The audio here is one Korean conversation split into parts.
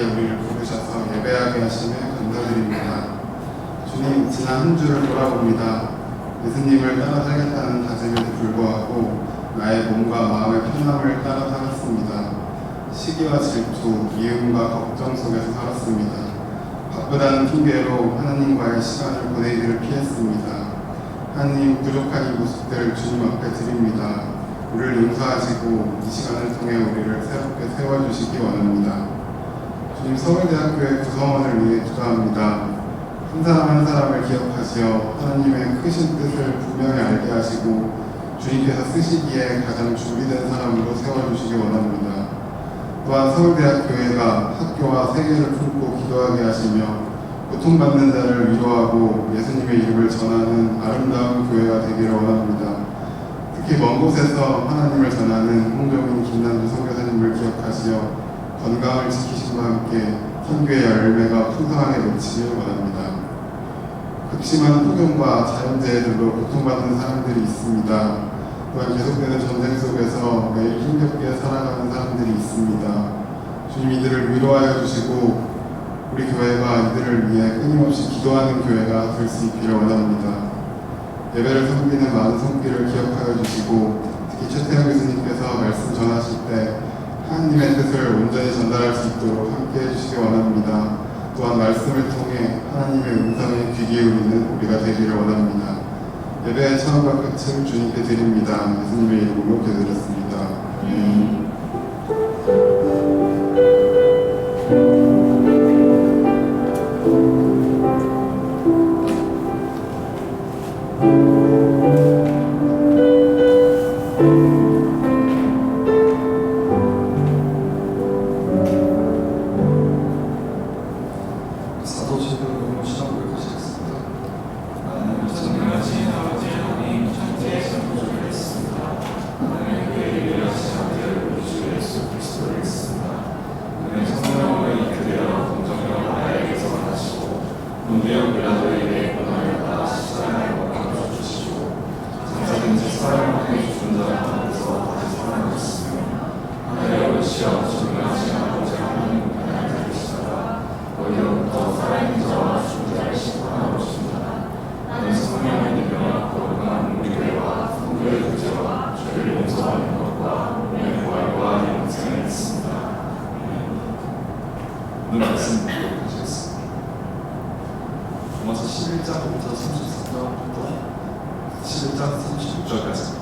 자리에 우리를 부르셔서 예배하게 하심에 감사드립니다. 주님, 지난 한 주를 돌아봅니다. 예수님을 따라 살겠다는 다짐에도 불구하고 나의 몸과 마음의 편함을 따라 살았습니다. 시기와 질투, 미움과 걱정 속에서 살았습니다. 바쁘다는 핑계로 하나님과의 시간을 보내기를 피했습니다. 하나님, 부족한 이 모습들 주님 앞에 드립니다. 우리를 용서하시고 이 시간을 통해 우리를 새롭게 세워주시기 원합니다. 주님, 서울대학교의 구성원을 위해 기도합니다. 한 사람 한 사람을 기억하시어 하나님의 크신 뜻을 분명히 알게 하시고 주님께서 쓰시기에 가장 준비된 사람으로 세워주시기 원합니다. 또한 서울대학교회가 학교와 세계를 품고 기도하게 하시며 고통받는 자를 위로하고 예수님의 이름을 전하는 아름다운 교회가 되기를 원합니다. 특히 먼 곳에서 하나님을 전하는 홍정인 김남주 선교사님을 기억하시어 건강을 지키심과 함께 선교의 열매가 풍성하게 맺히길 원합니다. 극심한 폭염과 자연재해들로 고통받는 사람들이 있습니다. 또한 계속되는 전쟁 속에서 매일 힘겹게 살아가는 사람들이 있습니다. 주님, 이들을 위로하여 주시고 우리 교회가 이들을 위해 끊임없이 기도하는 교회가 될 수 있기를 원합니다. 예배를 섬기는 많은 손길을 기억하여 주시고 특히 최태영 교수님께서 말씀 전하실 때 하나님의 뜻을 온전히 전달할 수 있도록 함께 해주시기 원합니다. 또한 말씀을 통해 하나님의 음성에 귀 기울이는 우리가 되기를 원합니다. 예배의 처음과 끝을 주님께 드립니다. 예수님의 이름으로 기도드렸습니다. 사도신경으로 시작 고백하시겠습니다. 나는 전능하신 아버지 하나님 천지의 창조주를 했습니다. 나는 그의 유일하신 아들 우리 주 예수 그리스도를 했습니다. 그는 성령으로 잉태되어 동정녀 마리아에게서 나시고 본디오 빌라도에게 고난을 받아 십자가에 못 박혀 주시고 장사된 지 사형하여 죽은 자 가운데서 다시 살아나셨으며 하늘에 오르시어 전능하신 아버지 하나님 우편에 계시다가 거기로부터 살아있는 자와 죽은 자를 심판하러 오십니다. 나는 성령을 믿으며 거룩한 우리 교회와 성도의 구제와 죄를 용서하는 것과 몸의 부활과 영생을 믿습니다. 오늘 말씀 기록하시겠습니다. 로마서 11장부터 34장부터 11장 36절까지입니다.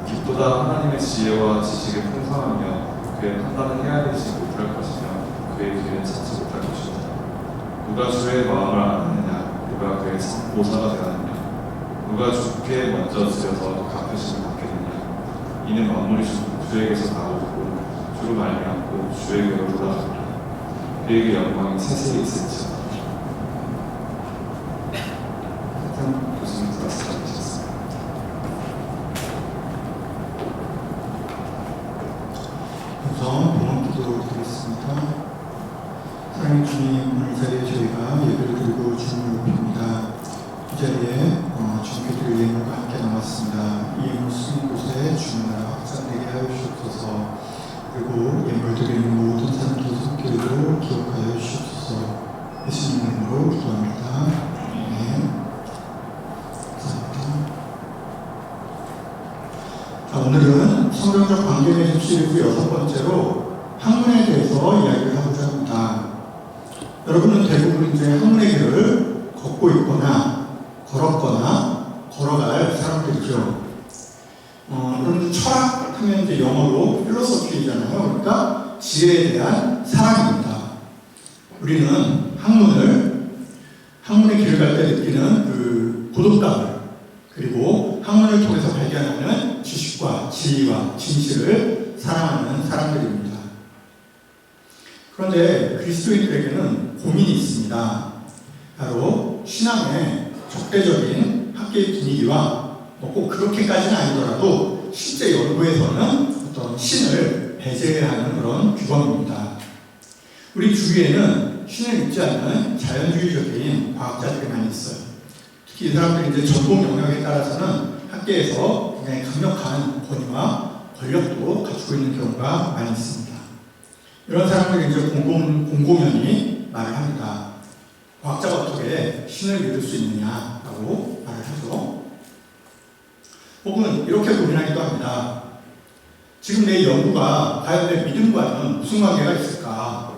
깊도다 하나님의 지혜와 지식에 풍성하며 그의 판단을 헤아리지 못할 것이며 그의 길을 찾지 못할 것이다. 누가 주의 마음을 아느냐? 누가 그의 모사가 되느냐? 누가 주께 먼저 드려서 갚으심을 받겠느냐? 이는 만물이 주에게서 나오고 주로 말미암고 주에게로 돌아가리라. 그에게 영광이 세세히 있을지어다. 하여튼 교수님 말씀하셨습니다. 우선 봉헌기도 드리겠습니다. 사랑의 주님, 오늘 이 자리에 저희가 예배를 드리고 주님을 높입니다. 이 자리에 주님께 드릴 예물과 함께 나왔습니다. 이 예물 쓰인 곳에 주님 나라 확산되게 하여 주옵소서. 그리고 예물 드리는 모든 사람들 손길도 기억하여 주옵소서. 예수님 이름으로 기도합니다. 네. 감사합니다. 자, 오늘은 성경적 관계의 집시리즈 6번째로 학문에 대해서 이야기를 하고자 합니다. 여러분은 대부분 이제 학문의 길을 걷고 있거나 걸었거나 걸어갈 사람들이죠. 여러분 철학 하면 이제 영어로 필로소피잖아요. 그러니까 지혜에 대한 사랑입니다. 우리는 학문의 길을 갈 때 느끼는 그 고독감을, 그리고 학문을 통해서 발견하는 지식과 진리와 진실을 사랑하는 사람들입니다. 그런데 그리스도인들에게는 고민이 있습니다. 바로 신앙의 적대적인 학계의 분위기와 꼭 그렇게까지는 아니더라도 실제 연구에서는 어떤 신을 배제하는 그런 규범입니다. 우리 주위에는 신을 믿지 않는 자연주의적인 과학자들이 많이 있어요. 특히 이 사람들이 이제 전공 영역에 따라서는 학계에서 굉장히 강력한 권위와 권력도 갖추고 있는 경우가 많이 있습니다. 이런 사람들이 이제 공공연히 말을 합니다. 과학자가 어떻게 신을 믿을 수 있느냐라고 말을 하죠. 혹은 이렇게 고민하기도 합니다. 지금 내 연구가 과연 내 믿음과는 무슨 관계가 있을까?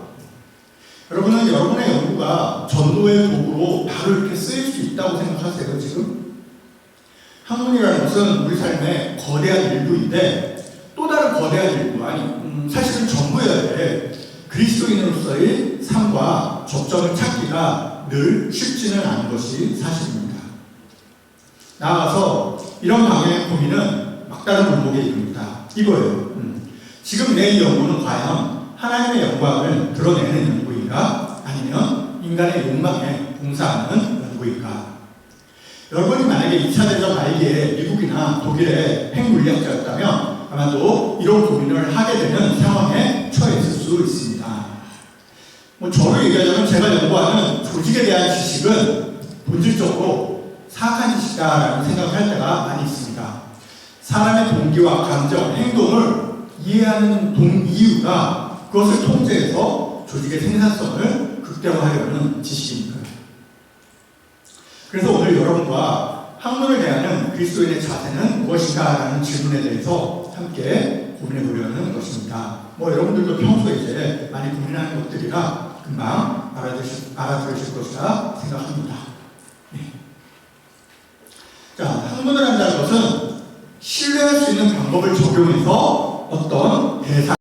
여러분은 여러분의 연구가 전도의 도구로 바로 이렇게 쓰일 수 있다고 생각하세요, 지금? 학문이라는 것은 우리 삶의 거대한 일부인데 또 다른 거대한 일부, 사실은 전부여야 돼. 그리스도인으로서의 삶과 접점을 찾기가 늘 쉽지는 않은 것이 사실입니다. 나아가서 이런 방향의 고민은 막다른 골목에 이릅니다. 이거예요. 지금 내 연구는 과연 하나님의 영광을 드러내는 연구인가? 아니면 인간의 욕망에 봉사하는 연구인가? 여러분이 만약에 2차 대전 말기에 미국이나 독일의 핵물리학자였다면 아마도 이런 고민을 하게 되는 상황에 처했을 수 있습니다. 저를 얘기하자면 제가 연구하는 조직에 대한 지식은 본질적으로 사악한 지식이다라는 생각을 할 때가 많이 있습니다. 사람의 동기와 감정, 행동을 이해하는 이유가 그것을 통제해서 조직의 생산성을 극대화하려는 지식입니다. 그래서 오늘 여러분과 학문을 대하는 그리스도인의 자세는 무엇인가라는 질문에 대해서 함께 고민해 보려는 것입니다. 여러분들도 평소에 이제 많이 고민하는 것들이라 금방 알아들으실 것이라 생각합니다. 네. 자, 학문을 한다는 것은 신뢰할 수 있는 방법을 적용해서 어떤 대상을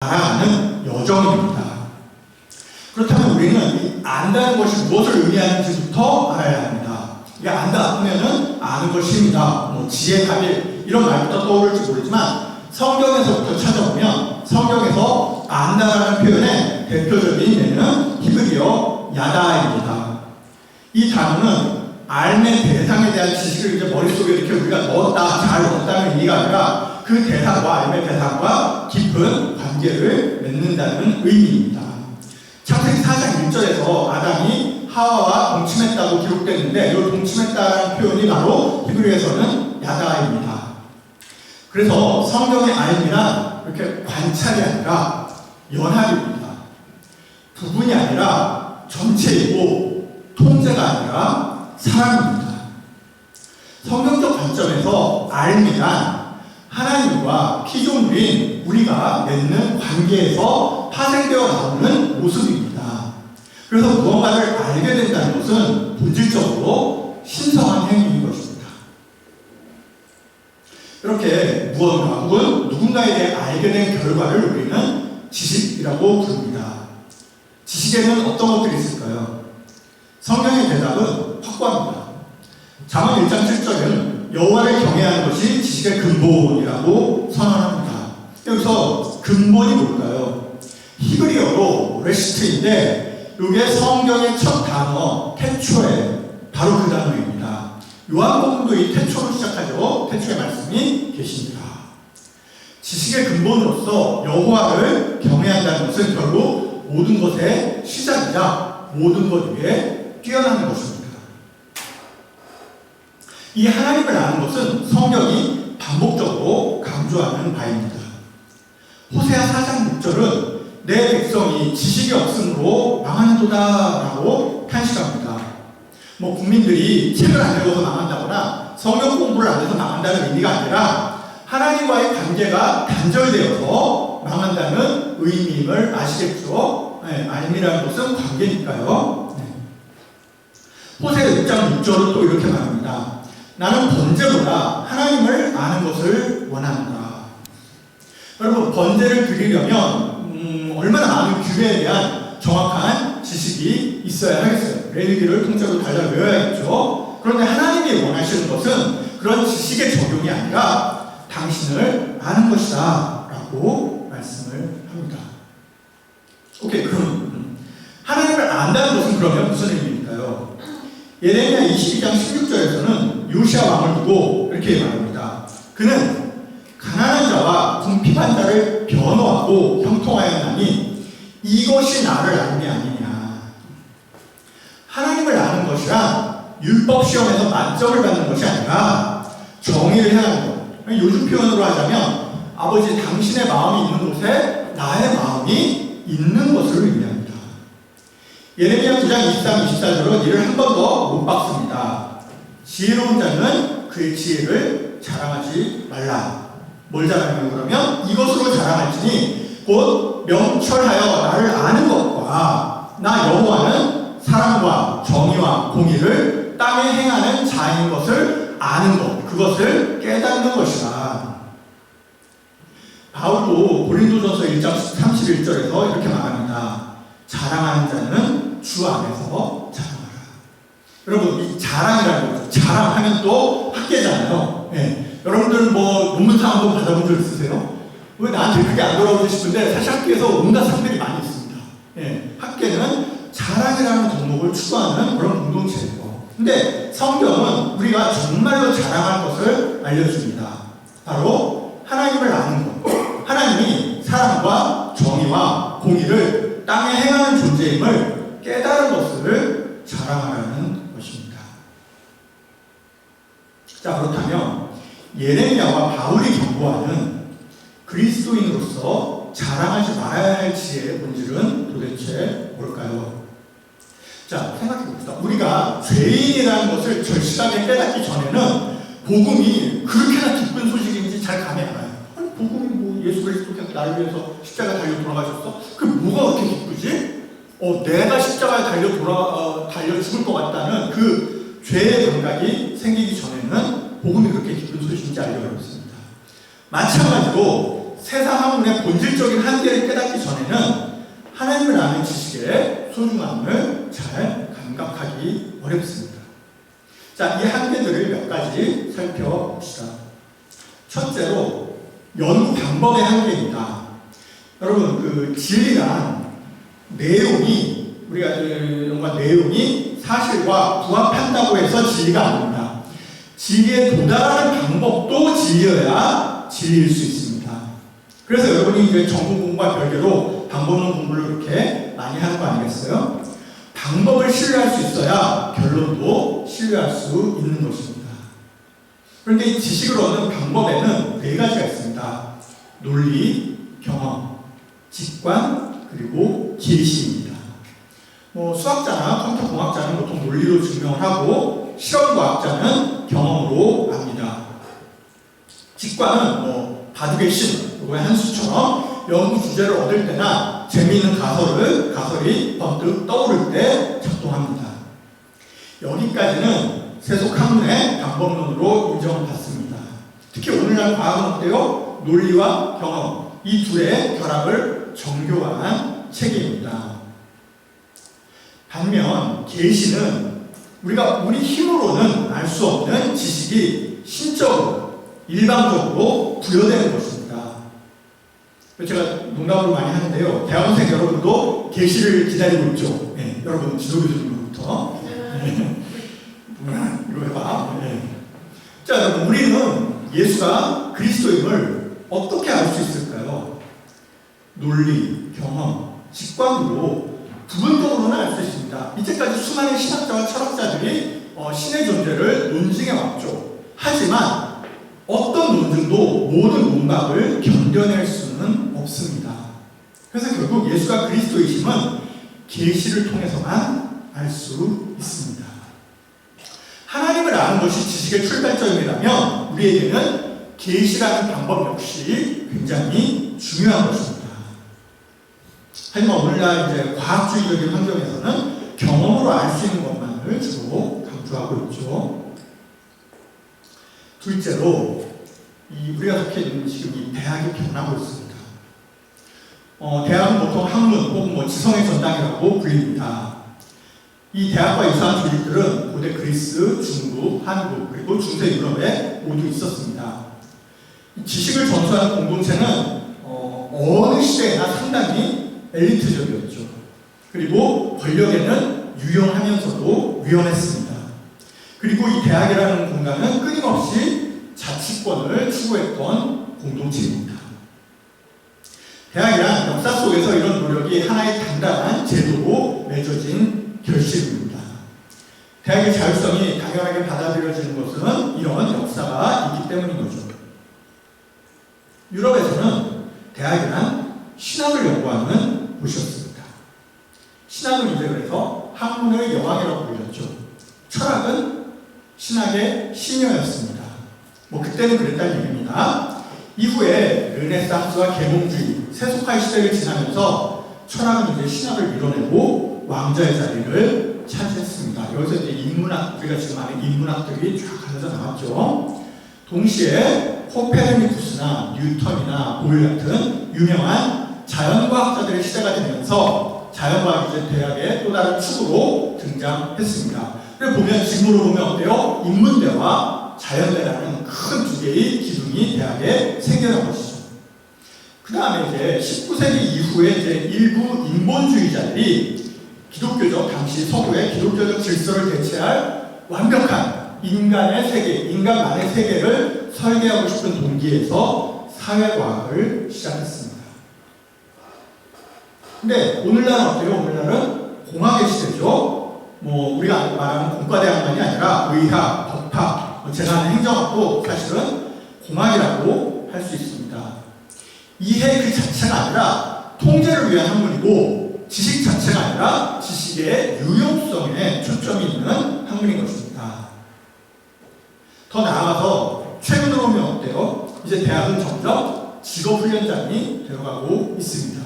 알아가는 여정입니다. 그렇다면 우리는 이 안다는 것이 무엇을 의미하는지부터 알아야 합니다. 이게 안다 하면은 아는 것입니다. 지혜, 가빌 이런 말부터 떠오를지 모르지만 성경에서부터 찾아보면 성경에서 안다라는 표현의 대표적인 예는 히브리어 야다입니다. 이 단어는 알의 대상에 대한 지식을 이제 머릿속에 이렇게 우리가 넣었다, 잘 넣었다는 의미가 아니라 그 대상과 알의 대상과 깊은 관계를 맺는다는 의미입니다. 창세기 4장 1절에서 아담이 하와와 동침했다고 기록됐는데 이 동침했다는 표현이 바로 히브리어에서는 야다입니다. 그래서 성경의 알미란 이렇게 관찰이 아니라 연합입니다. 부분이 아니라 전체이고 통제가 아니라 사랑입니다. 성경적 관점에서 알미란 하나님과 피조물인 우리가 맺는 관계에서 파생되어 나오는 모습입니다. 그래서 무언가를 알게 된다는 것은 본질적으로 신성한 행위인 것입니다. 이렇게 무언가 혹은 누군가에 대해 알게 된 결과를 우리는 지식이라고 부릅니다. 지식에는 어떤 것들이 있을까요? 성경의 대답은 확고합니다. 잠언 1장 7절은 여호와를 경외하는 것이 지식의 근본이라고 선언합니다. 여기서 근본이 뭘까요? 히브리어로 레시트인데 이게 성경의 첫 단어 태초에 바로 그 단어입니다. 요한복음도 이 태초로 시작하죠. 태초의 말씀이 계십니다. 지식의 근본으로서 여호와를 경외한다는 것은 결국 모든 것의 시작이자 모든 것 위에 뛰어나는 것입니다. 이 하나님을 아는 것은 성경이 반복적으로 강조하는 바입니다. 호세아 4장 6절은 내 백성이 지식이 없으므로 망하는도다라고 탄식합니다. 국민들이 책을 안 읽어서 망한다거나 성경 공부를 안 해서 망한다는 의미가 아니라 하나님과의 관계가 단절되어서 망한다는 의미임을 아시겠죠? 알미라는 것은 관계니까요. 호세아 6장 6절은 또 이렇게 말합니다. 나는 번제보다 하나님을 아는 것을 원한다. 여러분, 번제를 드리려면 얼마나 많은 규례에 대한 정확한 지식이 있어야 하겠어요. 레위기를 통째로 달려 외워야겠죠. 그런데 하나님이 원하시는 것은 그런 지식의 적용이 아니라 당신을 아는 것이다 라고 말씀을 합니다. 오케이, 그럼 하나님을 안다는 것은 그러면 무슨 의미일까요? 예레미야 22장 16절에서는 요시야 왕을 두고 이렇게 말합니다. 그는 가난한 자와 궁핍한 자를 변호하고 형통하였나니 이것이 나를 알미 아니냐. 하나님을 아는 것이란 율법 시험에서 만점을 받는 것이 아니라 정의를 향하는 것. 요즘 표현으로 하자면 아버지 당신의 마음이 있는 곳에 나의 마음이 마음이 있는 것을 의미합니다. 예레미야 9장 23, 24절은 이를 한 번 더 못 박습니다. 지혜로운 자는 그의 지혜를 자랑하지 말라. 뭘 자랑하면 그러면 이것으로 자랑할지니 곧 명철하여 나를 아는 것과 나 여호와는 사랑과 정의와 공의를 땅에 행하는 자인 것을 아는 것, 그것을 깨닫는 것이다. 바울도 고린도전서 1장 31절에서 이렇게 말합니다. 자랑하는 자는 주 안에서 자랑하라. 여러분, 이 자랑이라는 거죠. 자랑하면 또 학계잖아요. 네. 여러분들 뭐 논문상 한번 받아본 적 있으세요? 왜 나한테 그게 안 돌아오고 싶은데 사실 학교에서 온갖 상들이 많이 있습니다. 네. 학계는 자랑이라는 덕목을 추구하는 그런 공동체예요. 근데 성경은 우리가 정말로 자랑할 것을 알려줍니다. 바로 하나님을 아는 것. 하나님이 사랑과 정의와 공의를 땅에 행하는 존재임을 깨달은 것을 자랑하라는 것입니다. 자, 그렇다면 예레미야와 바울이 경고하는 그리스도인으로서 자랑하지 말아야 할 지혜의 본질은 도대체 뭘까요? 자, 생각해 봅시다. 우리가 죄인이라는 것을 절실하게 깨닫기 전에는 복음이 그렇게나 기쁜 소식인지 잘 감이 안 와요. 아니, 복음이 뭐 예수 그리스도께서 나를 위해서 십자가 달려 돌아가셨어? 그게 뭐가 그렇게 기쁘지? 내가 십자가에 달려 죽을 것 같다는 그 죄의 감각이 생기기 전에는 복음이 그렇게 기쁜 소식인지 알기 어렵습니다. 마찬가지로 세상 학문의 본질적인 한계를 깨닫기 전에는 하나님을 아는 지식의 소중함을 잘 감각하기 어렵습니다. 자, 이 한계들을 몇 가지 살펴봅시다. 첫째로 연구 방법의 한계입니다. 여러분, 그 진리란 내용이 우리가 연구한 내용이 사실과 부합한다고 해서 진리가 아닙니다. 진리에 도달하는 방법도 진리여야 진리일 수 있습니다. 그래서 여러분이 이제 전공 공부와 별개로 방법론 공부를 그렇게 많이 하는 거 아니겠어요? 방법을 신뢰할 수 있어야 결론도 신뢰할 수 있는 것입니다. 그런데 이 지식을 얻는 방법에는 네 가지가 있습니다. 논리, 경험, 직관, 그리고 계시입니다. 수학자나 컴퓨터 공학자는 보통 논리로 증명을 하고 실험과학자는 경험으로 압니다. 직관은 바둑의 신, 한 수처럼 연구 주제를 얻을 때나 재미있는 가설이 번뜩 떠오를 때 작동합니다. 여기까지는 세속 학문의 방법론으로 인정을 받습니다. 특히 오늘날 과학은 어때요? 논리와 경험, 이 둘의 결합을 정교화한 체계입니다. 반면 계시는 우리가 우리 힘으로는 알 수 없는 지식이 신적으로, 일방적으로 부여되는 것입니다. 제가 농담으로 많이 하는데요. 대학원생 여러분도 계시를 기다리고 있죠. 네, 여러분 지도교수님부터. 이거 해봐. 네. 자, 여러분, 우리는 예수가 그리스도임을 어떻게 알 수 있을까요? 논리, 경험, 직관으로 부분적으로는 알 수 있습니다. 이때까지 수많은 신학자와 철학자들이 신의 존재를 논증해 왔죠. 하지만 어떤 논증도 모든 문학을 견뎌낼 수는 없습니다. 그래서 결국 예수가 그리스도이심은 계시를 통해서만 알 수 있습니다. 하나님을 아는 것이 지식의 출발점이라면 우리에게는 계시라는 방법 역시 굉장히 중요한 것입니다. 하지만 오늘날 이제 과학주의적인 환경에서는 경험으로 알 수 있는 것만을 주로 강조하고 있죠. 둘째로 우리가 속해 있는 지금 이 대학이 변하고 있습니다. 대학은 보통 학문 혹은 지성의 전당이라고 불립니다. 이 대학과 유사한 조직들은 고대 그리스, 중국, 한국 그리고 중세 유럽에 모두 있었습니다. 지식을 전수하는 공동체는 어느 시대에나 상당히 엘리트적이었죠. 그리고 권력에는 유용하면서도 위험했습니다. 그리고 이 대학이라는 공간은 끊임없이 자치권을 추구했던 공동체입니다. 대학이란 역사 속에서 이런 노력이 하나의 단단한 제도로 맺어진 결실입니다. 대학의 자율성이 당연하게 받아들여지는 것은 이런 역사가 있기 때문인 거죠. 유럽에서는 대학이란 신학을 연구하는 하는 곳이었습니다. 신학은 이제 그래서 학문의 여왕이라고 불렸죠. 철학은 신학의 신녀였습니다. 뭐 그때는 그랬다는 얘기입니다. 이후에 르네상스와 계몽주의, 세속화의 시대를 지나면서 철학은 이제 신학을 밀어내고 왕자의 자리를 차지했습니다. 여기서 이제 인문학, 우리가 지금 아는 인문학들이 쫙 갈려져 나왔죠. 동시에 코페르니쿠스나 뉴턴이나 보일 같은 유명한 자연과학자들의 시대가 되면서 자연과학이 이제 대학의 또 다른 축으로 등장했습니다. 그래서 보면 지금으로 보면 어때요? 인문대와 자연대라는 큰 두 개의 기둥이 대학에 생겨난 것이죠. 그 다음에 이제 19세기 이후에 이제 일부 인본주의자들이 기독교적, 당시 서구의 기독교적 질서를 대체할 완벽한 인간의 세계, 인간만의 세계를 설계하고 싶은 동기에서 사회과학을 시작했습니다. 근데 오늘날은 어때요? 오늘날은 공학의 시대죠. 뭐 우리가 말하는 공과대학만이 아니라 의학, 법학, 제가 하는 행정학도 사실은 공학이라고 할 수 있습니다. 이해 그 자체가 아니라 통제를 위한 학문이고 지식 자체가 아니라 지식의 유용성에 초점이 있는 학문인 것입니다. 더 나아가서 최근으로 보면 어때요? 이제 대학은 점점 직업훈련장이 되어가고 있습니다.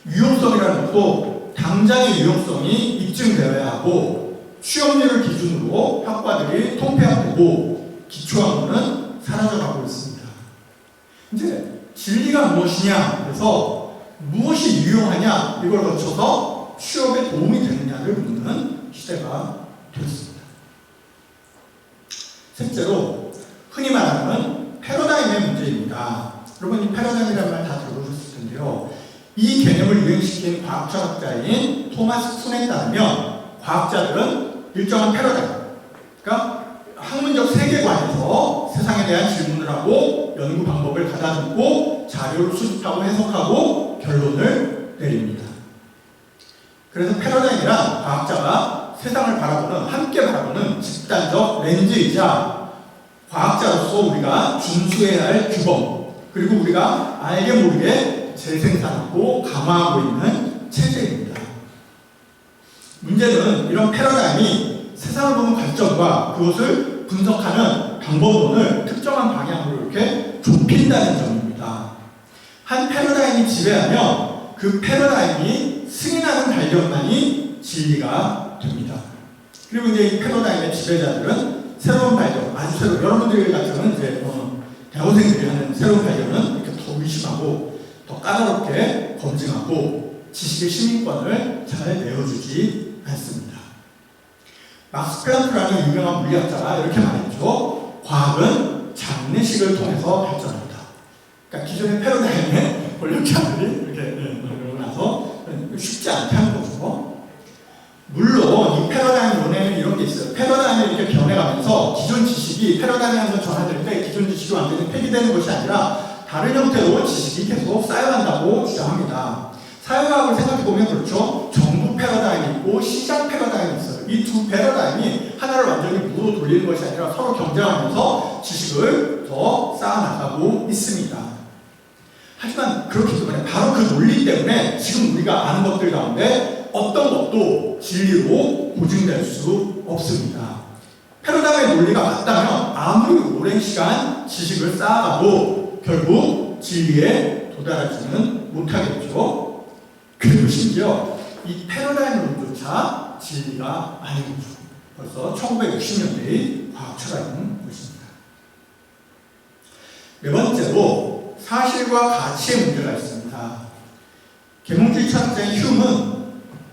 유용성이라는 것도 당장의 유용성이 입증되어야 하고 취업률을 기준으로 학과들이 통폐합되고 기초학문은 사라져가고 있습니다. 이제 진리가 무엇이냐, 그래서 무엇이 유용하냐, 이걸 거쳐서 취업에 도움이 되느냐를 묻는 시대가 되었습니다. 셋째로 흔히 말하는 패러다임의 문제입니다. 여러분 이 패러다임이라는 말 다 들어보셨을 텐데요. 이 개념을 유행시킨 과학철학자인 토마스 쿤에 따르면 과학자들은 일정한 패러다임, 그러니까 학문적 세계관에서 세상에 대한 질문을 하고 연구 방법을 가다듬고 자료를 수집하고 해석하고 결론을 내립니다. 그래서 패러다임이란 과학자가 세상을 바라보는, 함께 바라보는 집단적 렌즈이자 과학자로서 우리가 준수해야 할 규범, 그리고 우리가 알게 모르게 재생산하고 강화하고 있는 체제입니다. 문제는 이런 패러다임이 세상을 보는 관점과 그것을 분석하는 방법론을 특정한 방향으로 이렇게 좁힌다는 점입니다. 한 패러다임이 지배하면 그 패러다임이 승인하는 발견만이 진리가 됩니다. 그리고 이제 이 패러다임의 지배자들은 새로운 발견, 아주 새로운, 여러분들 같은 이제 대학원생들이 하는 새로운 발견은 이렇게 더 의심하고 더 까다롭게 검증하고 지식의 시민권을 잘 내어주지 않습니다. 막스 플랑크라는 유명한 물리학자가 이렇게 말했죠. 과학은 장례식을 통해서 발전합니다. 그러니까 기존의 패러다임의 권력자들이 이렇게 이러고 나서 쉽지 않게 하는 거죠. 물론 이 패러다임론에는 이런 게 있어요. 패러다임이 이렇게 변해가면서 기존 지식이 패러다임이 한번 전환될 때 기존 지식이 완전히 폐기되는 것이 아니라 다른 형태로 지식이 계속 쌓여간다고 주장합니다. 사회과학을 생각해보면 그렇죠. 정부 패러다임이 있고 시장 패러다임이 있어요. 이 두 패러다임이 하나를 완전히 무로 돌리는 것이 아니라 서로 경쟁하면서 지식을 더 쌓아나가고 있습니다. 하지만 그렇기 때문에 바로 그 논리 때문에 지금 우리가 아는 것들 가운데 어떤 것도 진리로 보증될 수 없습니다. 패러다임의 논리가 맞다면 아무리 오랜 시간 지식을 쌓아가도 결국 진리에 도달하지는 못하겠죠. 그리고 심지어 이 패러다임론조차 진리가 아닌 거죠. 벌써 1960년대의 과학 철학인 것입니다. 네 번째로 사실과 가치의 문제가 있습니다. 계몽주의 철학자인 휴는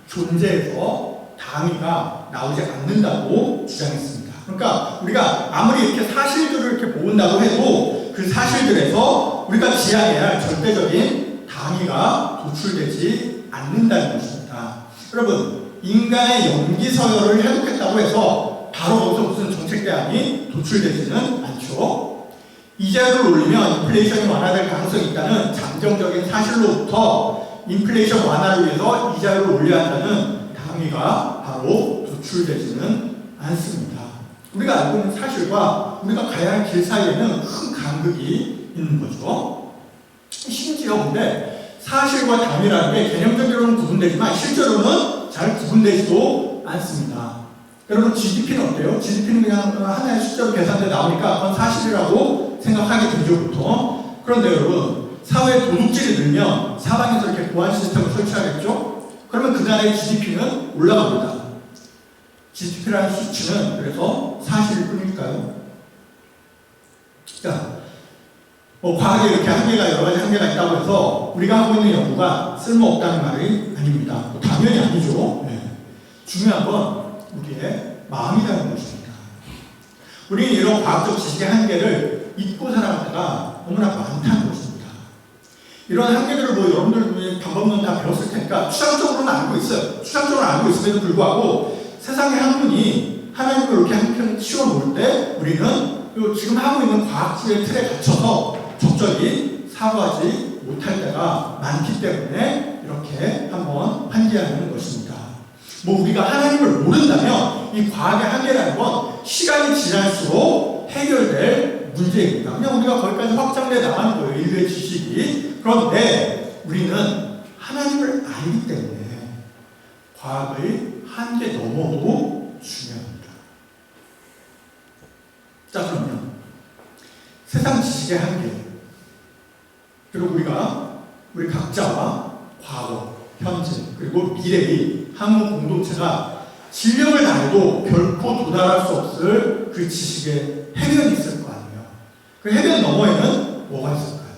존재에서 당위가 나오지 않는다고 주장했습니다. 그러니까 우리가 아무리 이렇게 사실들을 이렇게 모은다고 해도 그 사실들에서 우리가 지향해야 할 절대적인 당위가 도출되지 않는다는 것입니다. 여러분, 인간의 연기 서열을 해독했다고 해서 바로 거기서 무슨 정책 대안이 도출되지는 않죠. 이자율을 올리면 인플레이션이 완화될 가능성이 있다는 잠정적인 사실로부터 인플레이션 완화를 위해서 이자율을 올려야 한다는 당위가 바로 도출되지는 않습니다. 우리가 알고 있는 사실과 우리가 가야 할 길 사이에는 큰 간극이 있는 거죠. 심지어 근데 사실과 담이라는 게 개념적으로는 구분되지만 실제로는 잘 구분되지도 않습니다. 여러분 GDP는 어때요? GDP는 그냥 하나의 숫자로 계산돼 나오니까 그건 사실이라고 생각하게 되죠 보통. 그런데 여러분 사회 도둑질이 늘면 사방에서 이렇게 보안 시스템을 설치하겠죠? 그러면 그날의 GDP는 올라갑니다. GDP라는 수치는 그래서 사실일 뿐일까요? 자, 과학에 이렇게 한계가 여러 가지 한계가 있다고 해서 우리가 하고 있는 연구가 쓸모없다는 말이 아닙니다. 당연히 아니죠. 네. 중요한 건 우리의 마음이라는 것입니다. 우리는 이런 과학적 지식의 한계를 잊고 살아갈 때가 너무나 많다는 것입니다. 이런 한계들을 여러분들 방법론 다 배웠을 테니까 추상적으로는 알고 있어요. 추상적으로 알고 있음에도 불구하고 세상의 학문이 하나님을 이렇게 한편 치워놓을 때 우리는 지금 하고 있는 과학주의 틀에 갇혀서 적절히 사고하지 못할 때가 많기 때문에 이렇게 한번 환기하는 것입니다. 우리가 하나님을 모른다면 이 과학의 한계라는 건 시간이 지날수록 해결될 문제입니다. 그냥 우리가 거기까지 확장돼 나가는 거예요. 인류의 지식이. 그런데 우리는 하나님을 알기 때문에 과학의 한계 너머도 중요합니다. 자, 그러면 세상 지식의 한계, 그리고 우리 각자와 과거, 현재, 그리고 미래의 한국 공동체가 진력을 다해도 결코 도달할 수 없을 그 지식의 해변이 있을 거 아니에요. 그 해변 너머에는 뭐가 있을까요?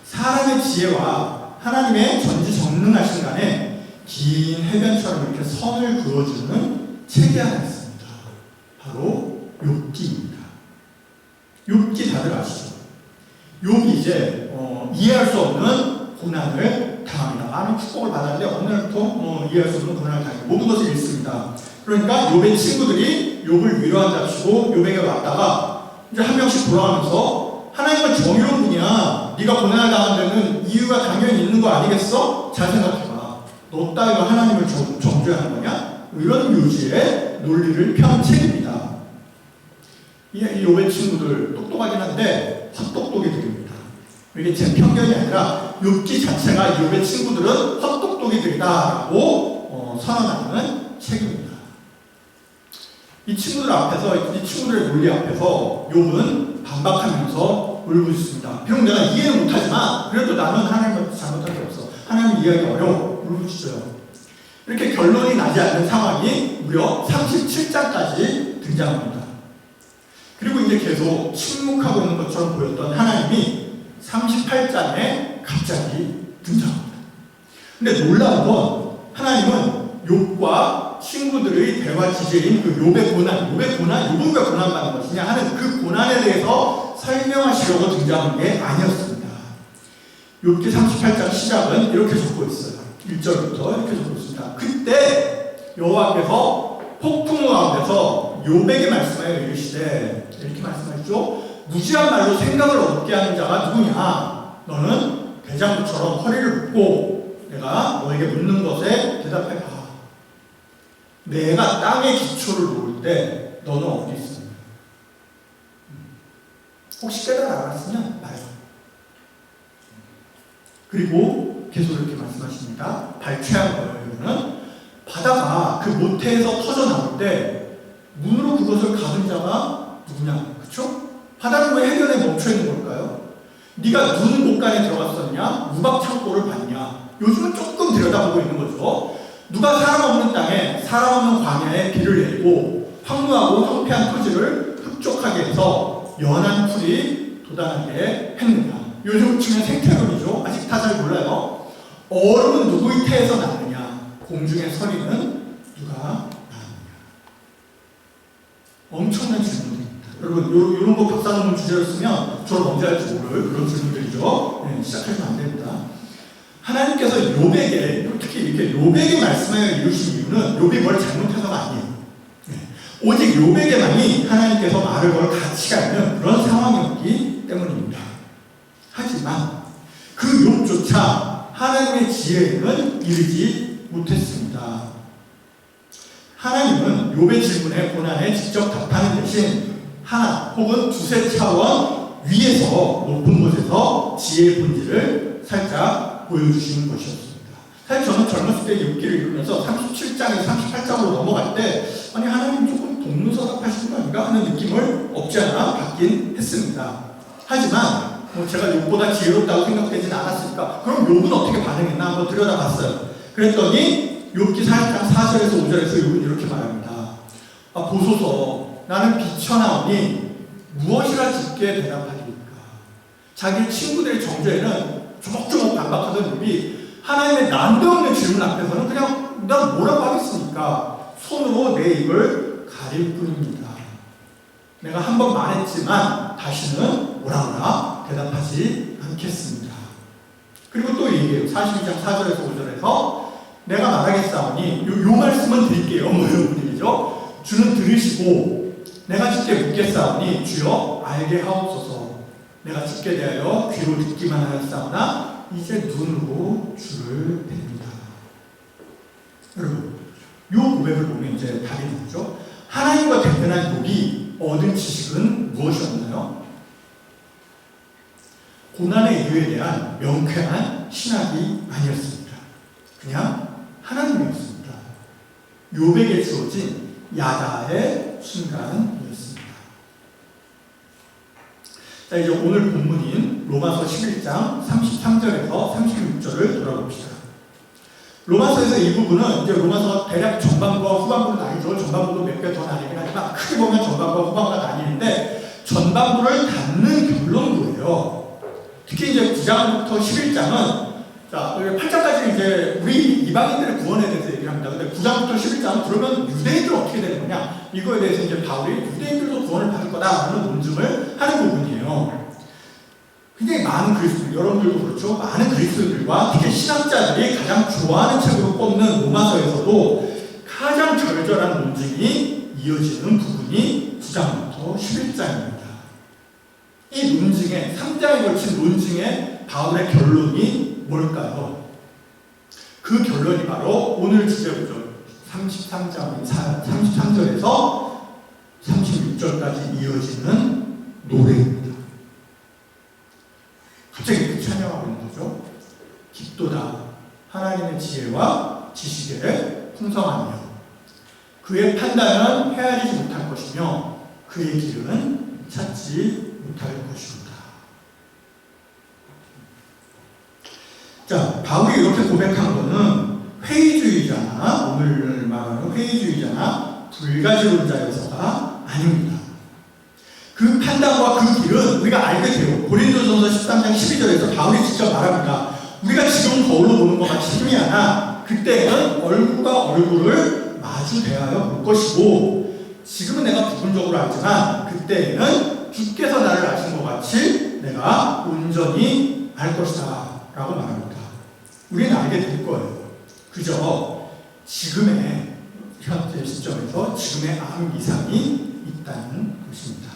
사람의 지혜와 하나님의 전지전능하신 간에 긴 해변처럼 이렇게 선을 그어주는 책이 하나 있습니다. 바로 욥기입니다. 욥기 다들 아시죠? 욥이 이제 이해할 수 없는 고난을 당합니다. 많은 축복을 받았는데 어느 날부터 이해할 수 없는 고난을 당해요. 모든 것을 잃습니다. 그러니까 욥의 친구들이 욥을 위로한답시고 욥에게 왔다가 이제 한 명씩 돌아가면서 하나님은 정의로운 분이야. 네가 고난을 당한 데는 이유가 당연히 있는 거 아니겠어? 잘 생각해봐. 너 따위가 하나님을 정죄하는 거냐? 이런 묘지의 논리를 펴는 책입니다. 이 욥의 친구들 똑똑하긴 한데 헛똑똑이들입니다. 이게 제 편견이 아니라 욥기 자체가 욥의 친구들은 헛똑똑이들이다라고 선언하는 책입니다. 이 친구들 앞에서, 이 친구들의 논리 앞에서 욥은 반박하면서 울고 있습니다. 비록 내가 이해는 못하지만 그래도 나는 하나님한테 잘못한 게 없어. 하나님 이해하기 어려워. 울고 있어요. 이렇게 결론이 나지 않는 상황이 무려 37장까지 등장합니다. 그리고 이제 계속 침묵하고 있는 것처럼 보였던 하나님이 38장에 갑자기 등장합니다. 근데 놀라운 건 하나님은 욥과 친구들의 대화 주제인 그 욥의 고난, 욥은 왜 고난받는 것이냐 하는 그 고난에 대해서 설명하시려고 등장한 게 아니었습니다. 욥기 38장 시작은 이렇게 적고 있어요. 1절부터 이렇게 적고 있습니다. 그때 여호와께서 폭풍 가운데서 욥에게 말씀하여 이르시되, 이렇게 말씀하셨죠. 무지한 말로 생각을 얻게 하는 자가 누구냐? 너는 대장부처럼 허리를 묶고 내가 너에게 묻는 것에 대답해봐. 내가 땅에 기초를 놓을 때 너는 어디 있습니까? 혹시 깨달아 알았으면 말해봐. 그리고 계속 이렇게 말씀하십니다. 발췌한 거예요. 이거는 바다가 그 모태에서 터져 나올 때 문으로 그것을 가둔 자가 누구냐? 그렇죠? 바다는 왜 해변에 멈춰 있는 걸까요? 네가 누른 곳간에 들어갔었냐? 무박 창고를 봤냐? 요즘은 조금 들여다보고 있는 거죠. 누가 사람 없는 땅에, 사람 없는 광야에 비를 내리고 황무하고 황폐한 토지를 흡족하게 해서 연한 풀이 돋아나게 했느냐? 요즘 치면 생태론이죠. 아직 다 잘 몰라요. 얼음은 누구의 태에서 나느냐? 공중의 서리는 누가 나느냐? 엄청난 질문입니다. 여러분, 이런 거 박사 논문 주제로 쓰면 저를 언제 할지 모를 그런 질문들이죠. 네, 시작하시면 안 됩니다. 하나님께서 욥에게, 특히 이렇게 욥에게 말씀하여 이루신 이유는 욥이 뭘 잘못해서가 아니에요. 네. 오직 욥에게만이 하나님께서 말을 걸 가치가 있는 그런 상황이었기 때문입니다. 하지만 그 욥조차 하나님의 지혜에는 이르지 못했습니다. 하나님은 욥의 질문에 고난에 직접 답하는 대신 하나 혹은 두세 차원 위에서 높은 곳에서 지혜의 본질을 살짝 보여주시는 것이었습니다. 사실 저는 젊었을 때 욥기를 읽으면서 37장에서 38장으로 넘어갈 때 아니 하나님 조금 동문서답하시는 거 아닌가 하는 느낌을 없지 않아 받긴 했습니다. 하지만 제가 욥보다 지혜롭다고 생각되진 않았으니까 그럼 욥은 어떻게 반응했나 한번 들여다봤어요. 그랬더니 욥기 40장 4절에서 5절에서 욥은 이렇게 말합니다. 보소서 나는 비천하오니 무엇이라 짓게 대답하리까. 자기 친구들의 정죄에는 조목조목 반박하던 욥이 하나님의 난데없는 질문 앞에서는 그냥 난 뭐라고 하겠습니까? 손으로 내 입을 가릴 뿐입니다. 내가 한 번 말했지만 다시는 뭐라 대답하지 않겠습니다. 그리고 또 얘기해요. 42장 4절에서 5절에서 내가 말하겠사오니 요 말씀은 드릴게요. 뭐 이런 분위기죠. 주는 들으시고 내가 주께 묻겠사오니 주여 알게 하옵소서. 내가 주께 대하여 귀로 듣기만 하였사오나 이제 눈으로 주를 뵙니다. 여러분, 이 고백을 보면 이제 답이 나오죠. 하나님과 대면한 욥이 얻은 지식은 무엇이었나요? 고난의 이유에 대한 명쾌한 신학이 아니었습니다. 그냥 하나님이었습니다. 욥에게 주어진 야다의 순간이었습니다. 자, 이제 오늘 본문인 로마서 11장 33절에서 36절을 돌아봅시다. 로마서에서 이 부분은 이제 로마서 대략 전반부와 후반부로 나뉘죠. 전반부도 몇 개 더 나뉘긴 하지만 크게 보면 전반부와 후반부가 나뉘는데 전반부를 닫는 결론부예요. 특히 이제 9장부터 11장은 자, 8장까지는 이제 우리 이방인들의 구원에 대해서 얘기를 합니다. 근데 9장부터 11장은 그러면 유대인들 어떻게 되는 거냐? 이거에 대해서 이제 바울이 유대인들도 구원을 받을 거다라는 논증을 하는 부분이에요. 굉장히 많은 그리스도인들, 여러분들도 그렇죠. 많은 그리스도인들과 특히 신학자들이 가장 좋아하는 책으로 꼽는 로마서에서도 가장 절절한 논증이 이어지는 부분이 9장부터 11장입니다. 이 논증의 3장에 걸친 논증의 바울의 결론이 뭘까요? 그 결론이 바로 오늘 주제구절 33절에서 36절까지 이어지는 노래입니다. 갑자기 이렇게 찬양하고 있는 거죠. 깊도다 하나님의 지혜와 지식에 풍성하며 그의 판단은 헤아리지 못할 것이며 그의 길은 찾지 못할 것이다. 자, 바울이 이렇게 고백한 거는 회의주의자나 오늘 말하는 회의주의자나 불가지론자여서가 아닙니다. 그 판단과 그 길은 우리가 알게 돼요. 고린도전서 13장 12절에서 바울이 직접 말합니다. 우리가 지금 거울로 보는 것 같이 힘이 하나 그때는 얼굴과 얼굴을 마주 대하여 볼 것이고 지금은 내가 부분적으로 알지만 그때는 주께서 나를 아신 것 같이 내가 온전히 알 것이다 라고 말합니다. 우리는 알게 될 거예요. 그저 지금의 현재 시점에서 지금의 암 이상이 있다는 것입니다.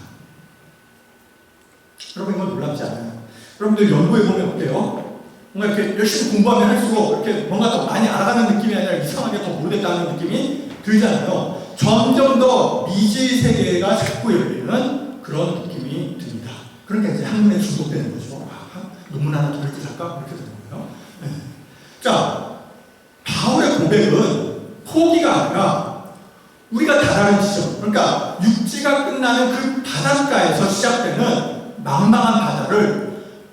여러분 이건 놀랍지 않아요? 여러분들 연구해보면 어때요? 뭔가 이렇게 열심히 공부하면 할수록 이렇게 뭔가 더 많이 알아가는 느낌이 아니라 이상하게 더 모르겠다는 느낌이 들잖아요. 점점 더 미지의 세계가 자꾸 열리는 그런 느낌이 듭니다. 그러니까 이제 학문에 중독되는 거죠. 논문 하나 더 읽고 살까? 그렇게 되는 거예요. 네. 자, 바울의 고백은 포기가 아니라 우리가 다다른 지점, 그러니까 육지가 끝나는 그 바닷가에서 시작되는 망망한 바다를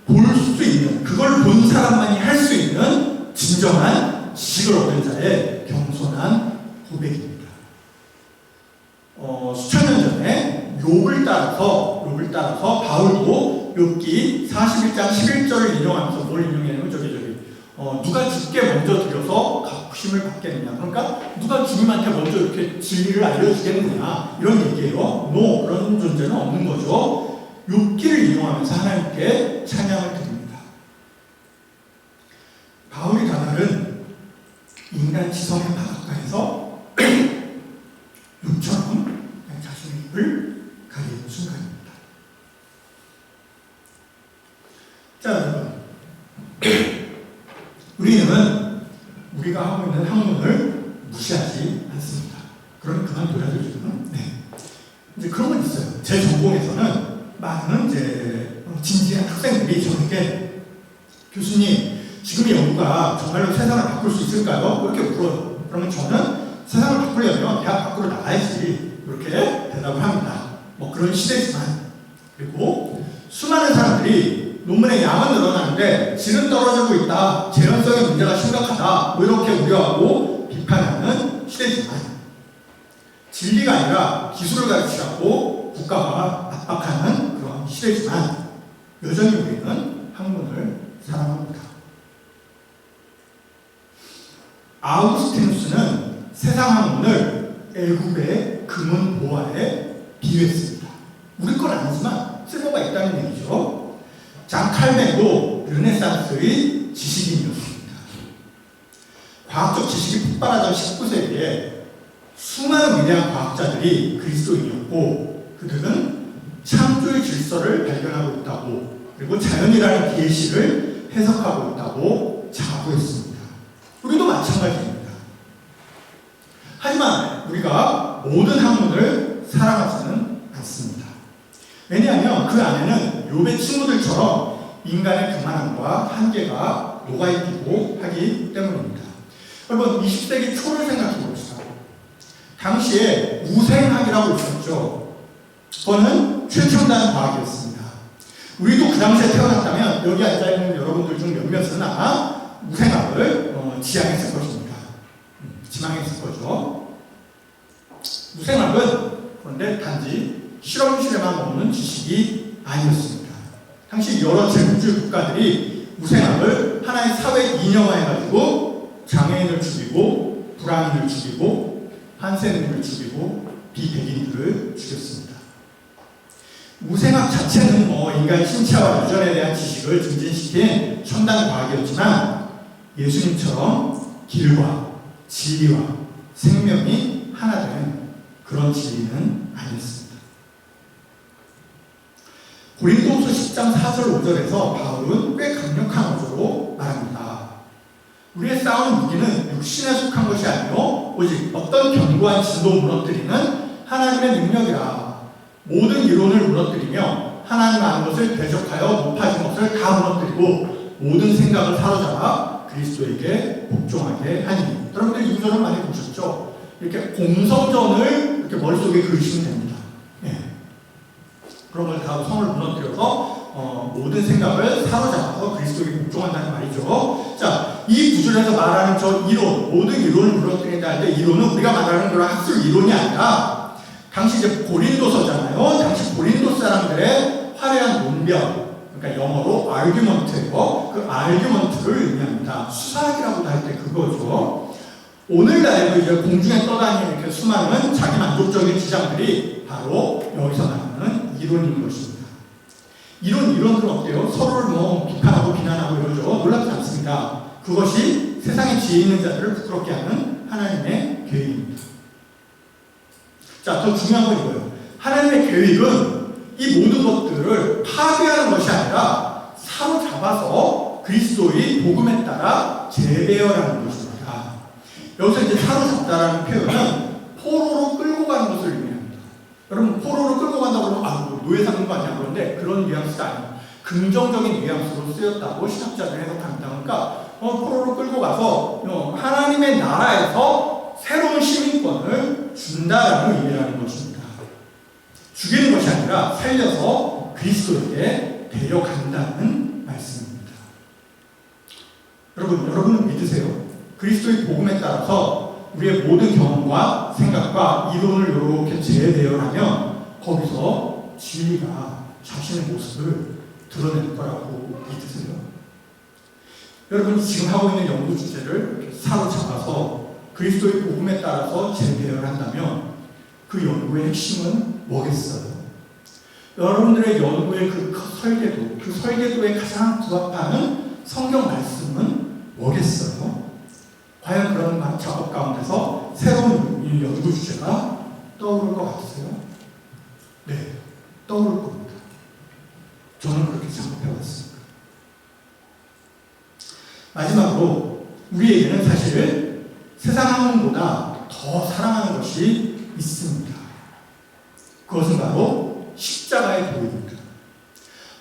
볼 수 있는, 그걸 본 사람만이 할 수 있는 진정한 지식을 얻은 자의 겸손한 고백입니다. 수천 년 전에 욥을 따라서 바울도 욥기 41장 11절을 인용하면서 뭘 인용했냐면 누가 주께 먼저 드려서 갚으심을 받겠느냐. 그러니까 누가 주님한테 먼저 이렇게 진리를 알려주겠느냐. 이런 얘기예요. 그런 존재는 없는 거죠. 욥기를 인용하면서 하나님께 찬양을 드립니다. 바울이 다말은 인간 지성의 바닷가에서 욥처럼 자신의 입을 가리는 순간입니다. 자, 여러분. 우리는 우리가 하고 있는 학문을 무시하지 않습니다. 그럼 그만 놀아주시면 이제 그런 건 있어요. 제 전공에서는 많은 이제 진지한 학생들이 저에게 교수님, 지금 이 연구가 정말로 세상을 바꿀 수 있을까요? 그렇게 물어요. 그러면 저는 세상을 바꾸려면 대학 밖으로 나가야지 이렇게 대답을 합니다. 뭐 그런 시대지만, 그리고 수많은 사람들이 논문의 양은 늘어나는데 질은 떨어지고 있다, 재현성의 문제가 심각하다, 뭐 이렇게 우려하고 비판하는 시대지만, 진리가 아니라 기술을 가르치라고 국가가 압박하는 그런 시대지만 여전히 우리는 학문을 사랑합니다. 아우구스티누스는 세상 학문을 애굽의 금은 보화에 비유했습니다. 우리 건 아니지만 쓸모가 있다는 얘기죠. 장 칼뱅도 르네상스의 지식인이었습니다. 과학적 지식이 폭발하던 19세기에 수많은 위대한 과학자들이 그리스도인이었고, 그들은 창조의 질서를 발견하고 있다고, 그리고 자연이라는 계시를 해석하고 있다고 자부했습니다. 우리도 마찬가지입니다. 하지만 우리가 모든 학문을 사랑하지는 않습니다. 왜냐하면 그 안에는 욥의 친구들처럼 인간의 교만함과 한계가 녹아있고 하기 때문입니다. 여러분, 20세기 초를 생각해 봅시다. 당시에 우생학이라고 있었죠. 그거는 최첨단 과학이었습니다. 우리도 그 당시에 태어났다면 여기 앉아있는 여러분들 중 몇몇은 아마 우생학을 지향했을 것입니다. 지망했을 거죠. 우생학은 그런데 단지 실험실에만 먹는 지식이 아니었습니다. 당시 여러 제국주의 국가들이 우생학을 하나의 사회 이념화해가지고 장애인을 죽이고, 불황인을 죽이고, 한센민을 죽이고, 비백인들을 죽였습니다. 우생학 자체는 인간 신체와 유전에 대한 지식을 증진시킨 첨단 과학이었지만, 예수님처럼 길과 진리와 생명이 하나 된 그런 진리는 아니었습니다. 고린도후서 10장 4절 5절에서 바울은 꽤 강력한 어조로 말합니다. 우리의 싸우는 무기는 육신에 속한 것이 아니요 오직 어떤 견고한 진도 무너뜨리는 하나님의 능력이라. 모든 이론을 무너뜨리며 하나님 아는 것을 대적하여 높아진 것을 다 무너뜨리고 모든 생각을 사로잡아 그리스도에게 복종하게 하니. 여러분들 이 구절을 많이 보셨죠? 이렇게 공성전을 이렇게 머릿속에 그리시면 됩니다. 예. 그런 걸 다 성을 무너뜨려서 모든 생각을 사로잡아서 그리스도에게 복종한다는 말이죠. 자, 이 구절에서 말하는 저 이론, 모든 이론을 무너뜨린다 할 때 이론은 우리가 말하는 그런 학술 이론이 아니라, 당시 이제 고린도서잖아요. 당시 고린도 사람들의 화려한 논변, 그러니까 영어로 argument예요. 그 argument를 의미합니다. 수사학이라고도 할 때 그거죠. 오늘날에도 이제 공중에 떠다니는 이렇게 수많은 자기 만족적인 주장들이 바로 여기서 나오는 이론인 것입니다. 이론들은 어때요? 서로를 비판하고 비난하고 이러죠. 놀랍지 않습니다. 그것이 세상에 지혜 있는 자들을 부끄럽게 하는 하나님의 계획입니다. 자, 더 중요한 건 이거예요. 하나님의 계획은 이 모든 것들을 파괴하는 것이 아니라 사로잡아서 그리스도의 복음에 따라 재배열하는 것입니다. 여기서 이제 사로잡다라는 표현은 포로로 끌고 가는 것을 의미합니다. 여러분, 포로로 끌고 간다고 그러면 노예 삼는 거 아니야? 그런데 그런 뉘앙스가 아니에요. 긍정적인 뉘앙스로 쓰였다고 신학자들이 해석합니다. 그러니까 포로로 끌고 가서 하나님의 나라에서 새로운 시민권을 준다라는 의미라는 것입니다. 죽이는 것이 아니라 살려서 그리스도에게 데려간다는 말씀입니다. 여러분은 믿으세요? 그리스도의 복음에 따라서 우리의 모든 경험과 생각과 이론을 이렇게 재배열하면 거기서 진리가 자신의 모습을 드러낼 거라고 믿으세요? 여러분이 지금 하고 있는 연구 주제를 이렇게 사로잡아서 그리스도의 복음에 따라서 재배열한다면 그 연구의 핵심은 뭐겠어요? 여러분들의 연구의 그 설계도에 가장 부합하는 성경 말씀은 뭐겠어요? 과연 그런 작업 가운데서 새로운 연구 주제가 떠오를 것 같으세요? 네, 떠오를 겁니다. 저는 그렇게 작업해왔습니다. 마지막으로 우리에게는 사실 세상 학문보다 더 사랑하는 것이 있습니다. 그것은 바로 십자가의 도입입니다.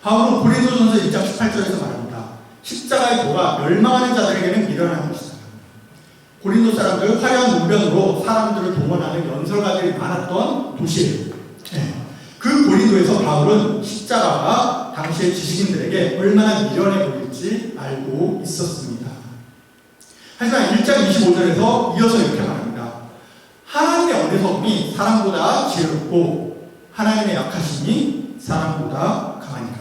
바울은 고린도전서 1장 18절에서 말합니다. 십자가의 도가 멸망하는 자들에게는 미련한 것이다. 고린도 사람들 화려한 문변으로 사람들을 동원하는 연설가들이 많았던 도시예요. 그 고린도에서 바울은 십자가가 당시의 지식인들에게 얼마나 미련해 보일지 알고 있었습니다. 하지만 1장 25절에서 이어서 이렇게 말합니다. 하나님의 어리석음이 사람보다 지혜롭고 하나님의 약하심이 사람보다 강하니라.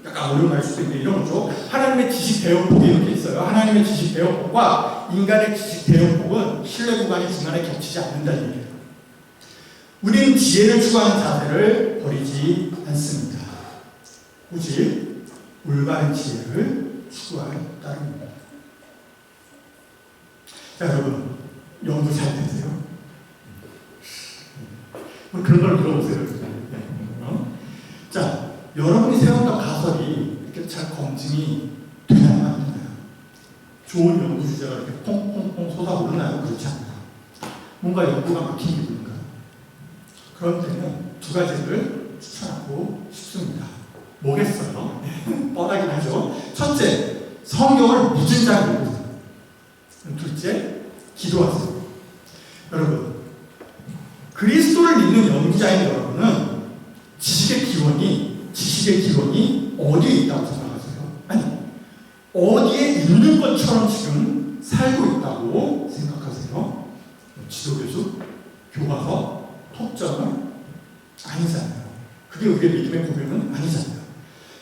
약간 어려운 말 수도 있는데 이런 거죠. 하나님의 지식 대역폭이 이렇게 있어요. 하나님의 지식 대역폭과 인간의 지식 대역폭은 신뢰 구간이 중간에 겹치지 않는다는 얘기예요. 우리는 지혜를 추구하는 자세를 버리지 않습니다. 오직 올바른 지혜를 추구할 따름입니다. 자, 여러분, 연구 잘 되세요? 그런 걸 들어보세요. 자, 여러분이 세웠던 가설이 이렇게 잘 검증이 되나요? 안 되나요? 좋은 연구 주제가 이렇게 퐁퐁퐁 쏟아오르나요? 그렇지 않나요? 뭔가 연구가 막힌 기분인가요? 그럴 때는 두 가지를 추천하고 싶습니다. 뭐겠어요? 뻔하긴 하죠. 첫째, 성경을 무진장 읽으세요. 둘째, 기도하세요. 여러분, 그리스도를 믿는 연구자인 여러분은 지식의 기원이 어디에 있다고 생각하세요? 아니, 어디에 있는 것처럼 지금 살고 있다고 생각하세요? 지도교수, 교과서, 톱점은 아니잖아요. 그게 우리의 믿음의 고백은 아니잖아요.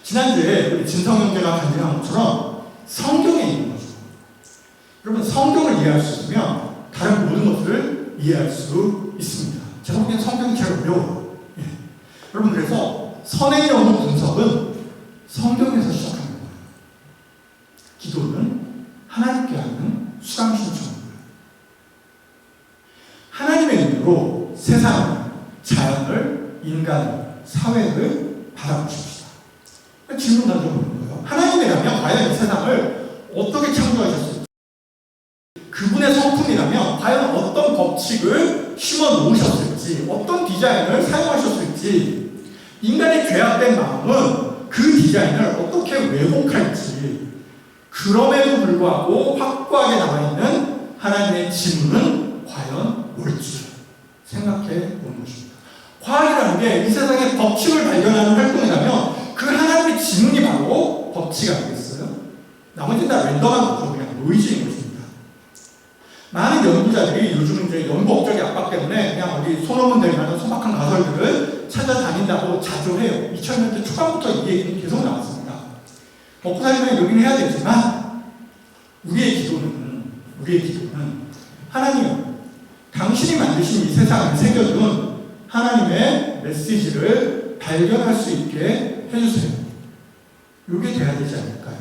지난주에 우리 진성 형제가 간증한 것처럼 성경에 있는 거죠. 여러분, 성경을 이해할 수 있으면 다른 모든 것들을 이해할 수 있습니다. 제가 보기엔 성경이 제일 어려워요. 여러분, 그래서 선행 연구 분석은 성경에서 시작하는 거예요. 기도는 하나님께 하는 수강 신청이고요. 하나님의 눈으로 세상을, 자연을, 인간을, 사회를 바라보십시다. 질문 던져보는 거예요. 하나님이라면 과연 이 세상을 어떻게 창조하셨을지, 그분의 성품이라면 과연 어떤 법칙을 심어 놓으셨을지, 어떤 디자인을 사용하셨을지, 인간의 죄악된 마음은 그 디자인을 어떻게 왜곡할지, 그럼에도 불구하고 확고하게 남아있는 하나님의 지문은 과연 뭘지 생각해 보는 것입니다. 과학이라는 게 이 세상의 법칙을 발견하는 활동이라면 그 하나님의 지문이 바로 법칙 아니겠어요? 나머지는 다 랜덤한 거죠. 그냥 노이즈인 것입니다. 많은 연구자들이 요즘은 이제 연구 업적의 압박 때문에 그냥 어디 소논문 될 만한 소박한 가설들을 찾아다닌다고 자주 해요. 2000년대 초반부터 이 얘기는 계속 나왔습니다. 먹고 살려면 여기는 해야 되지만 우리의 기도는 하나님, 당신이 만드신 이 세상을 새겨준 하나님의 메시지를 발견할 수 있게 해주세요. 이게 돼야 되지 않을까요?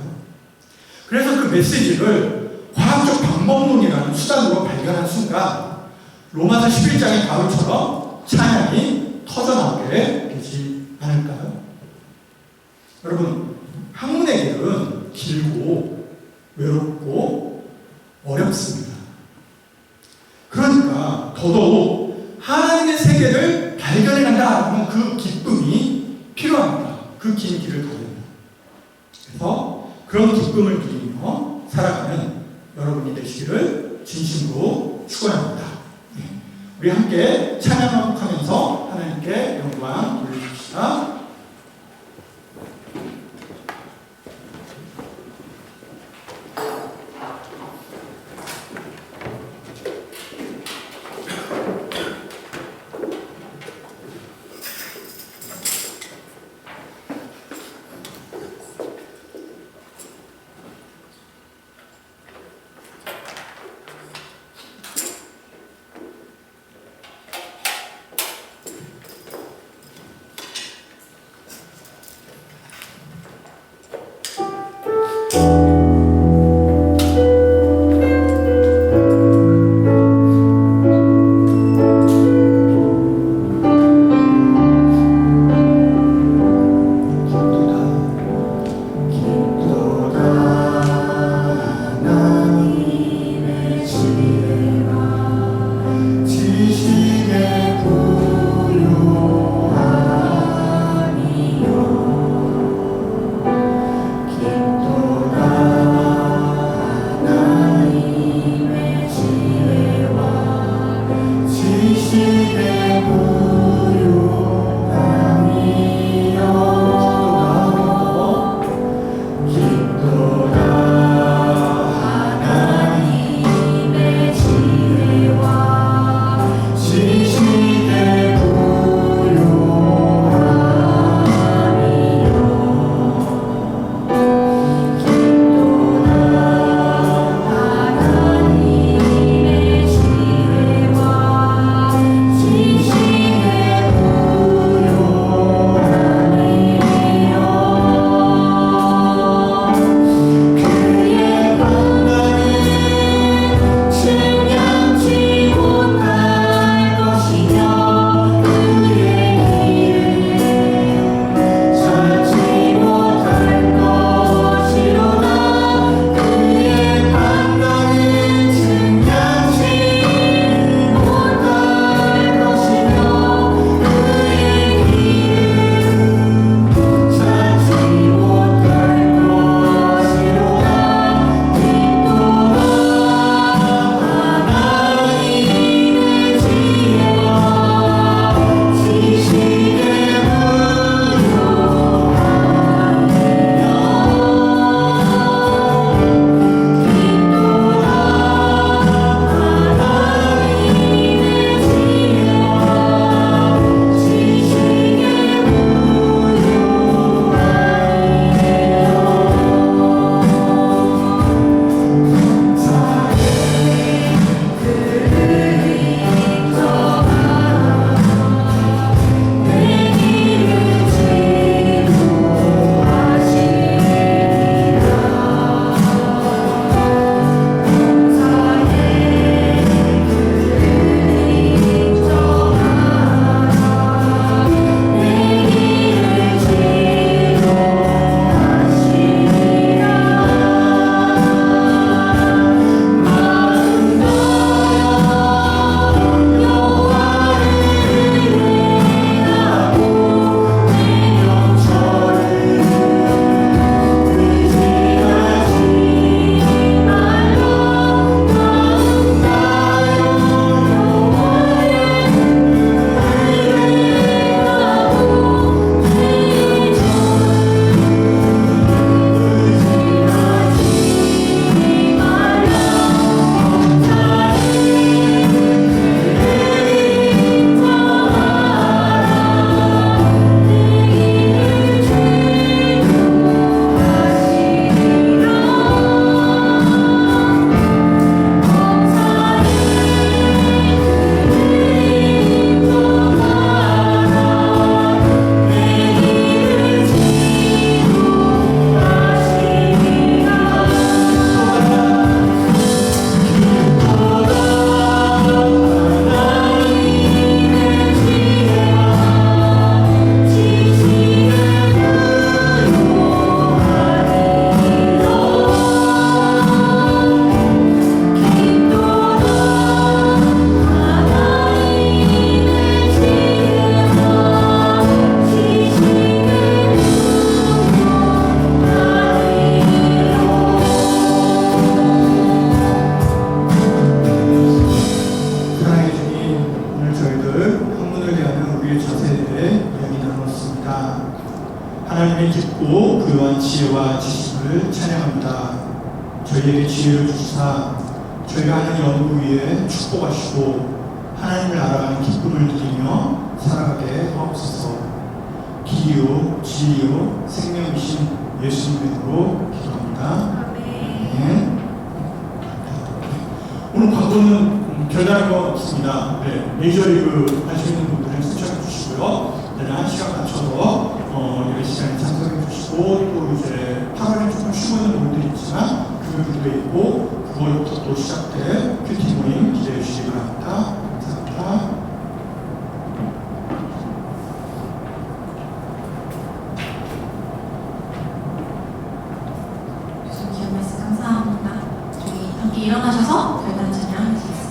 그래서 그 메시지를 과학적 방법론이라는 수단으로 발견한 순간 로마서 11장의 바울처럼 찬양이 터져나오게 되지 않을까요? 여러분, 학문의 길은 길고 외롭고 어렵습니다. 그러니까 더더욱 하나님의 세계를 발견해간다 하는 그 기쁨이 필요합니다. 그 긴 길을 가려면. 그래서 그런 기쁨을 누리며 살아가는 여러분이 되시기를 진심으로 축원합니다. 우리 함께 찬양하면서 하나님께 영광 돌려줍시다. 고요한 지혜와 지식을 찬양합니다. 저희에게 지혜를 주시사 저희가 하는 연구 위에 축복하시고 하나님을 알아가는 기쁨을 누리며 살아가게 하옵소서. 길이요 진리요 생명이신 예수님으로 기도합니다. 아멘. 오늘 광고는 별다른 거 없습니다. 네, 메이저리그 하시는 분들은 신청해 주시고요. 한 시간 맞춰서 예배 시간에 참석해 주시고, 또 이제 8월에 조금 쉬고 있는 분들이 있지만 금요일도 있고 9월부터 또 시작될 큐티 모임 기대해 주시기 바랍니다. 감사합니다. 교수님 귀한 말씀 감사합니다. 저희 함께 일어나셔서 별단 찬양 드리겠습니다.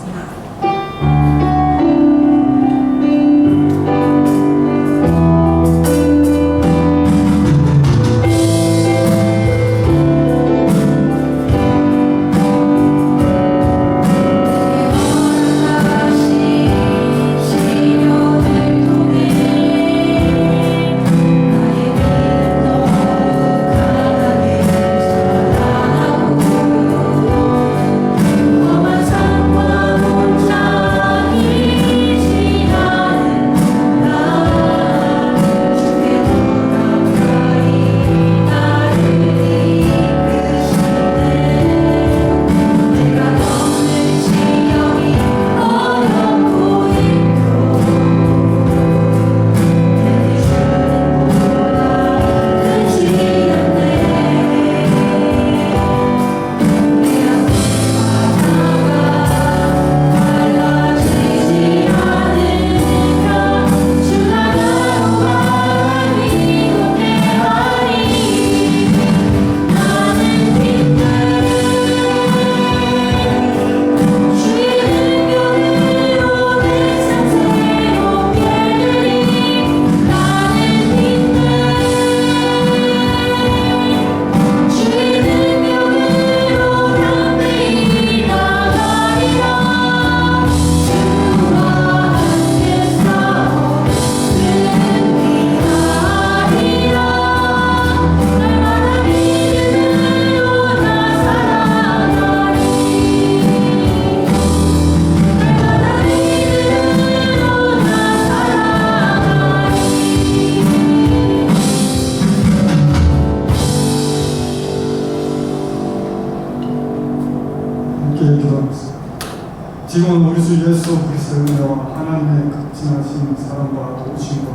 지금은 우리 주 예수 그리스도의 은혜와 하나님의 극진하신 사랑과 도우심과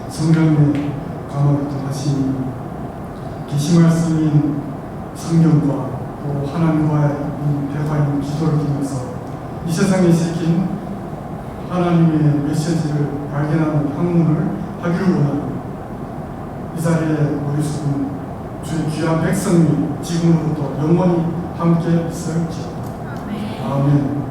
성령의 감화를 통하신 계시 말씀인 성경과 또 하나님과의 대화인 기도를 통해서 이 세상에 새긴 하나님의 메시지를 발견하는 학문을 하기를 원하는 이 자리에 우리 주는 주의 귀한 백성이 지금으로부터 영원히 함께 있을지어다. 아멘.